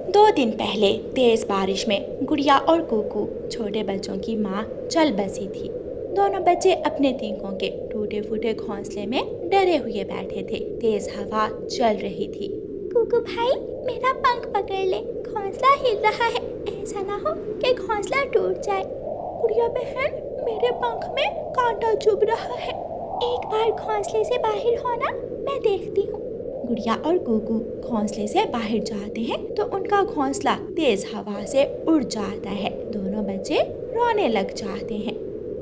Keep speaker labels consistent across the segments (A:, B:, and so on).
A: 2 दिन पहले तेज बारिश में गुड़िया और कुकू छोटे बच्चों की माँ चल बसी थी। दोनों बच्चे अपने तीकों के टूटे फूटे घोंसले में डरे हुए बैठे थे। तेज हवा चल रही थी। कुकू भाई, मेरा पंख पकड़ ले, घोंसला हिल रहा है, ऐसा ना हो कि घोंसला टूट जाए। गुड़िया बहन, मेरे पंख में कांटा चुभ रहा है, एक बार घोंसले से बाहर होना, मैं देखती हूँ। गुड़िया और कुकू घोंसले से बाहर जाते हैं तो उनका घोंसला तेज हवा से उड़ जाता है। दोनों बच्चे रोने लग जाते हैं।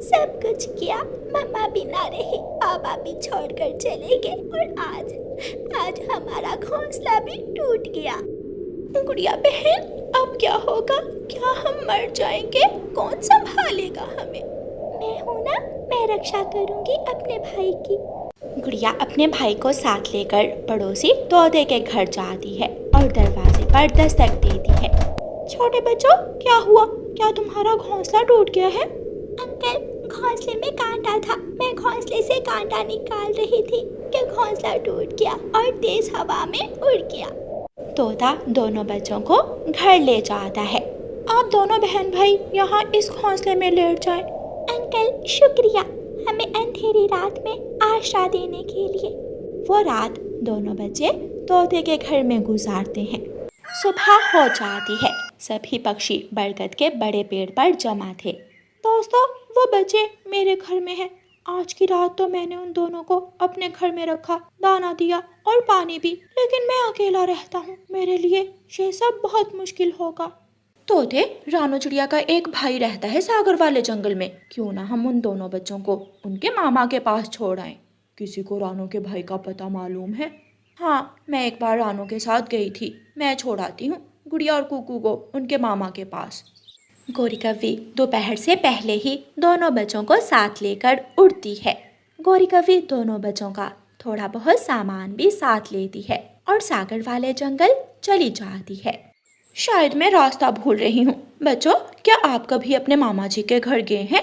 A: सब कुछ किया, मम्मा भी ना रही, पापा भी छोड़कर चले गए और आज हमारा घोंसला भी टूट गया। गुड़िया बहन, अब क्या होगा? क्या हम मर जाएंगे? कौन संभालेगा हमें? मैं हूँ ना, मैं रक्षा करूँगी अपने भाई की। गुड़िया अपने भाई को साथ लेकर पड़ोसी तोते के घर जाती है और दरवाजे पर दस्तक देती है। छोटे बच्चों, क्या हुआ? क्या तुम्हारा घोंसला टूट गया है? अंकल, घोंसले में कांटा था, मैं घोंसले से कांटा निकाल रही थी कि घोंसला टूट गया और तेज हवा में उड़ गया। तोता दोनों बच्चों को घर ले जाता है। आप दोनों बहन भाई यहाँ इस घोंसले में लेट जाएं। अंकल शुक्रिया, हमें अंधेरी रात में आशा देने के लिए। वो रात दोनों बच्चे तोते के घर में गुजारते हैं। सुबह हो जाती है। सभी पक्षी बरगद के बड़े पेड़ पर जमा थे। दोस्तों, वो बच्चे मेरे घर में हैं। आज की रात तो मैंने उन दोनों को अपने घर में रखा, दाना दिया और पानी भी, लेकिन मैं अकेला रहता हूँ। मेरे लिए ये सब बहुत मुश्किल होगा। तोते, रानू चिड़िया का एक भाई रहता है सागर वाले जंगल में। क्यों ना हम उन दोनों बच्चों को उनके मामा के पास छोड़ आए। किसी को रानू के भाई का पता मालूम है? हाँ, मैं एक बार रानू के साथ गई थी। मैं छोड़ाती हूँ गुड़िया और कुकू को उनके मामा के पास। गौरी कव्वी दोपहर से पहले ही दोनों बच्चों को साथ लेकर उड़ती है। गौरी कव्वी दोनों बच्चों का थोड़ा बहुत सामान भी साथ लेती है और सागर वाले जंगल चली जाती है। शायद मैं रास्ता भूल रही हूँ। बच्चों, क्या आप कभी अपने मामा जी के घर गए हैं?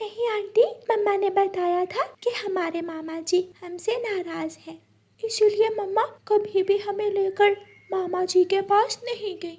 A: नहीं आंटी, मम्मा ने बताया था कि हमारे मामा जी हमसे नाराज हैं, इसीलिए मम्मा कभी भी हमें लेकर मामा जी के पास नहीं गई।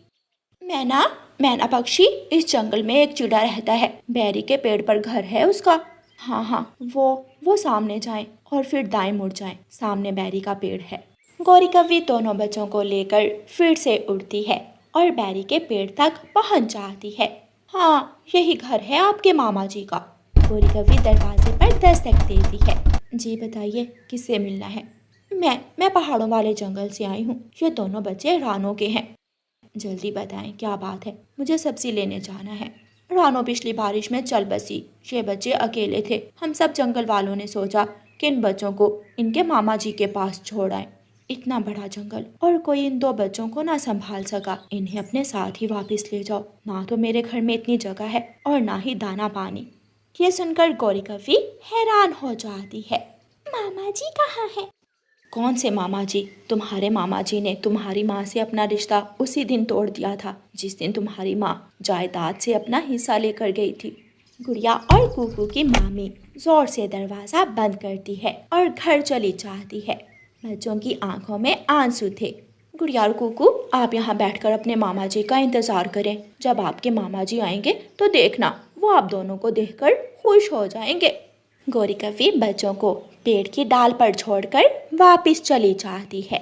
A: मैना पक्षी इस जंगल में एक चिड़ा रहता है। बैरी के पेड़ पर घर है उसका। हाँ, वो सामने जाएं और फिर दाएं मुड़ जाएं। सामने बैरी का पेड़ है। गौरी कव्वी दोनों बच्चों को लेकर फिर से उड़ती है और बैरी के पेड़ तक पहुंच जाती है। हाँ, यही घर है आपके मामा जी का। गौरी कव्वी दरवाजे पर दस्तक देती है। जी बताइए, किससे मिलना है? मैं पहाड़ों वाले जंगल से आई हूँ। ये दोनों बच्चे रानो के हैं। जल्दी बताएं, क्या बात है? मुझे सब्जी लेने जाना है। रानो पिछली बारिश में चल बसी। ये बच्चे अकेले थे। हम सब जंगल वालों ने सोचा कि इन बच्चों को इनके मामा जी के पास छोड़ आए। इतना बड़ा जंगल और कोई इन 2 बच्चों को ना संभाल सका। इन्हें अपने साथ ही वापस ले जाओ। ना तो मेरे घर में इतनी जगह है और ना ही दाना पानी। ये सुनकर गौरी कव्वी हैरान हो जाती है। मामा जी कहाँ है? कौन से मामा जी? तुम्हारे मामा जी ने तुम्हारी माँ से अपना रिश्ता उसी दिन तोड़ दिया था जिस दिन तुम्हारी माँ जायदाद से अपना हिस्सा लेकर गई थी। गुड़िया और कुकू की मामी जोर से दरवाजा बंद करती है और घर चली जाती है। बच्चों की आंखों में आंसू थे। गुड़िया और कुकू, आप यहाँ बैठकर अपने मामा जी का इंतजार करें। जब आपके मामा जी आएंगे तो देखना, वो आप दोनों को देखकर खुश हो जाएंगे। गौरी कव्वी बच्चों को पेड़ की डाल पर छोड़कर वापस चली जाती है।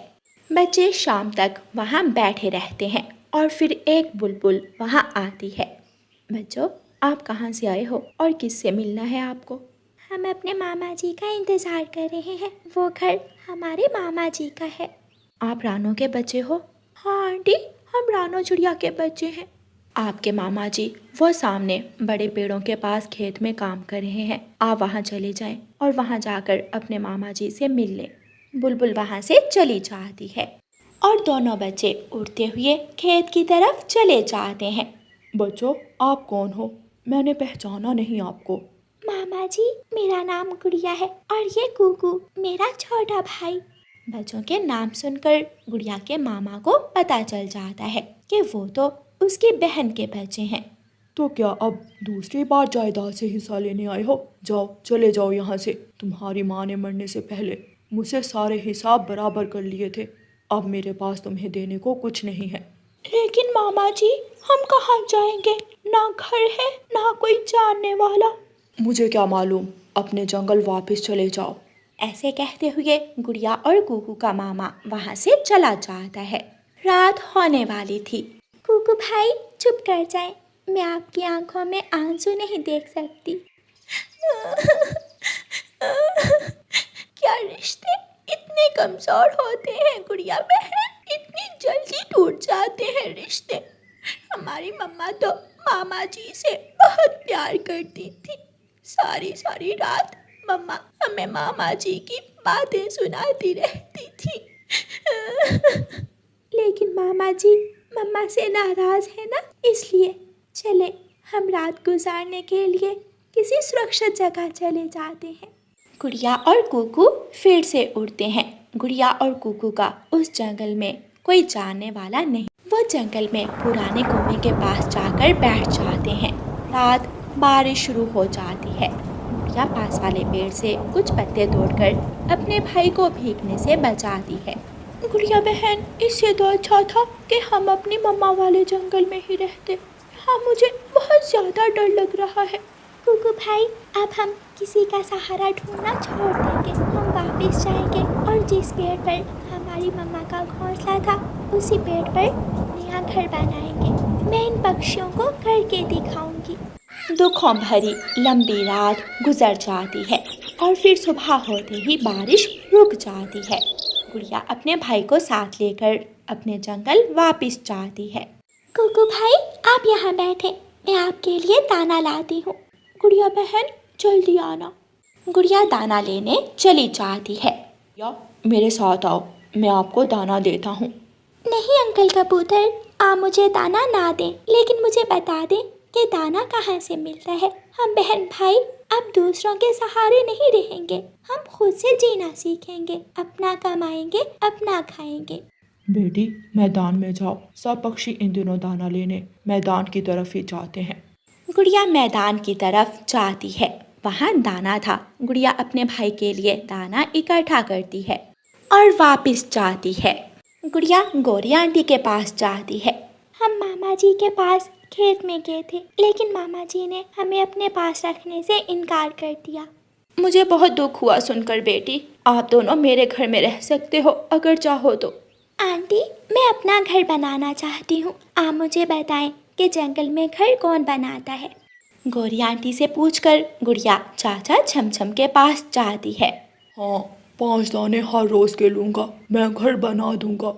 A: बच्चे शाम तक वहाँ बैठे रहते हैं और फिर एक बुलबुल वहाँ आती है। बच्चों, आप कहाँ से आए हो और किससे मिलना है आपको? हम अपने मामा जी का इंतजार कर रहे हैं। वो घर हमारे मामा जी का है। आप रानो के बच्चे हो? हाँ आंटी, हम रानो चिड़िया के बच्चे हैं। आपके मामा जी वो सामने बड़े पेड़ों के पास खेत में काम कर रहे हैं। आप वहाँ चले जाएं और वहाँ जाकर अपने मामा जी से मिल लें। बुलबुल वहाँ से चली जाती है और दोनों बच्चे उड़ते हुए खेत की तरफ चले जाते हैं। बच्चों, आप कौन हो? मैंने पहचाना नहीं आपको। मामा जी, मेरा नाम गुड़िया है और ये कुकू मेरा छोटा भाई। बच्चों के नाम सुनकर गुड़िया के मामा को पता चल जाता है कि वो तो उसकी बहन के बच्चे हैं। तो क्या अब दूसरी बार जायदाद से हिस्सा लेने आए हो? जाओ, चले जाओ यहाँ से। तुम्हारी माँ ने मरने से पहले मुझसे सारे हिसाब बराबर कर लिए थे। अब मेरे पास तुम्हें देने को कुछ नहीं है। लेकिन मामा जी, हम कहाँ जाएंगे? ना घर है, ना कोई जानने वाला।
B: मुझे क्या मालूम, अपने जंगल वापस चले जाओ।
A: ऐसे कहते हुए गुड़िया और कुकू का मामा वहाँ से चला जाता है। रात होने वाली थी। कुकू भाई, चुप कर जाएं, मैं आपकी आंखों में आंसू नहीं देख सकती। क्या रिश्ते इतने कमजोर होते हैं गुड़िया बहन, इतनी जल्दी टूट जाते हैं रिश्ते। हमारी मम्मा तो मामा जी से बहुत प्यार करती थी। सारी सारी रात मम्मा हमें मामा जी की बातें सुनाती रहती थी। लेकिन मामा जी मम्मा से नाराज है ना, इसलिए चले हम रात गुजारने के लिए किसी सुरक्षित जगह चले जाते हैं। गुड़िया और कुकू फिर से उड़ते हैं। गुड़िया और कुकू का उस जंगल में कोई जानने वाला नहीं। वो जंगल में पुराने कुएं के पास जाकर बैठ जाते हैं। रात बारिश शुरू हो जाती है। गुड़िया पास वाले पेड़ से कुछ पत्ते तोड़कर अपने भाई को भीगने से बचाती है। गुड़िया बहन, इससे तो अच्छा था कि हम अपनी मम्मा वाले जंगल में ही रहते। हाँ, मुझे बहुत ज़्यादा डर लग रहा है। कुकू भाई, अब हम किसी का सहारा ढूंढना छोड़ देंगे। हम वापस जाएंगे और जिस पेड़ पर हमारी मम्मा का घोंसला था उसी पेड़ पर नया घर बनाएंगे। मैं इन पक्षियों को करके दिखाऊंगी। दुखों भरी लंबी रात गुजर जाती है और फिर सुबह होते ही बारिश रुक जाती है। गुड़िया अपने भाई को साथ लेकर अपने जंगल वापस जाती है। कुकू भाई, आप यहाँ बैठे, मैं आपके लिए दाना लाती हूँ। गुड़िया बहन, जल्दी आना। गुड़िया दाना लेने चली जाती है।
B: या मेरे साथ आओ, मैं आपको दाना देता हूँ।
A: नहीं अंकल कबूतर, आप मुझे दाना ना दें, लेकिन मुझे बता दें कि दाना कहाँ से मिलता है। हम बहन भाई अब दूसरों के सहारे नहीं रहेंगे। हम खुद से जीना सीखेंगे, अपना कमाएंगे, अपना खाएंगे।
B: बेटी, मैदान में जाओ। सब पक्षी इन दिनों दाना लेने मैदान की तरफ ही जाते हैं।
A: गुड़िया मैदान की तरफ जाती है। वहाँ दाना था। गुड़िया अपने भाई के लिए दाना इकट्ठा करती है और वापस जाती है। गुड़िया गौरी आंटी के पास जाती है। हम मामा जी के पास खेत में गए थे, लेकिन मामा जी ने हमें अपने पास रखने से इनकार कर दिया।
B: मुझे बहुत दुख हुआ सुनकर बेटी। आप दोनों मेरे घर में रह सकते हो अगर चाहो तो।
A: आंटी, मैं अपना घर बनाना चाहती हूँ। आप मुझे बताएं कि जंगल में घर कौन बनाता है। गौरी आंटी से पूछकर गुड़िया चाचा छमछम के पास जाती है।
B: हाँ, 5 दाने हर रोज के लूँगा, मैं घर बना दूंगा।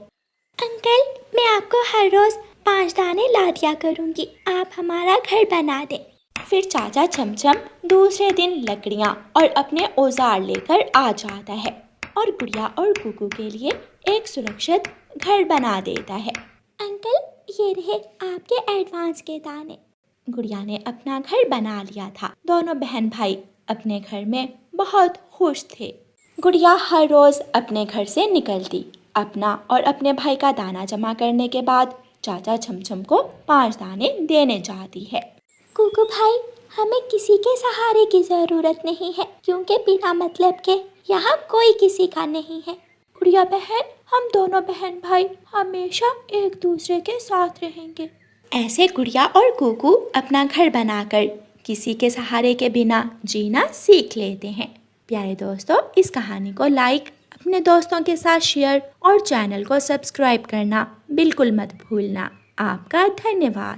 A: अंकल, मैं आपको हर रोज 5 दाने ला दिया करूँगी, आप हमारा घर बना दें। फिर चाचा छमछम दूसरे दिन लकड़ियाँ और अपने औजार लेकर आ जाता है और गुड़िया और कुकू के लिए एक सुरक्षित घर बना देता है। अंकल, ये रहे आपके एडवांस के दाने। गुड़िया ने अपना घर बना लिया था। दोनों बहन भाई अपने घर में बहुत खुश थे। गुड़िया हर रोज अपने घर से निकलती, अपना और अपने भाई का दाना जमा करने के बाद चाचा छमछम को 5 दाने देने जाती है। कुकू भाई, हमें किसी के सहारे की ज़रूरत नहीं है, क्योंकि बिना मतलब के यहाँ कोई किसी का नहीं है। गुड़िया बहन, हम दोनों बहन भाई हमेशा एक दूसरे के साथ रहेंगे। ऐसे गुड़िया और कुकू अपना घर बनाकर किसी के सहारे के बिना जीना सीख लेते हैं। प्यारे दोस्तों, इस कहानी को लाइक, अपने दोस्तों के साथ शेयर और चैनल को सब्सक्राइब करना बिल्कुल मत भूलना। आपका धन्यवाद।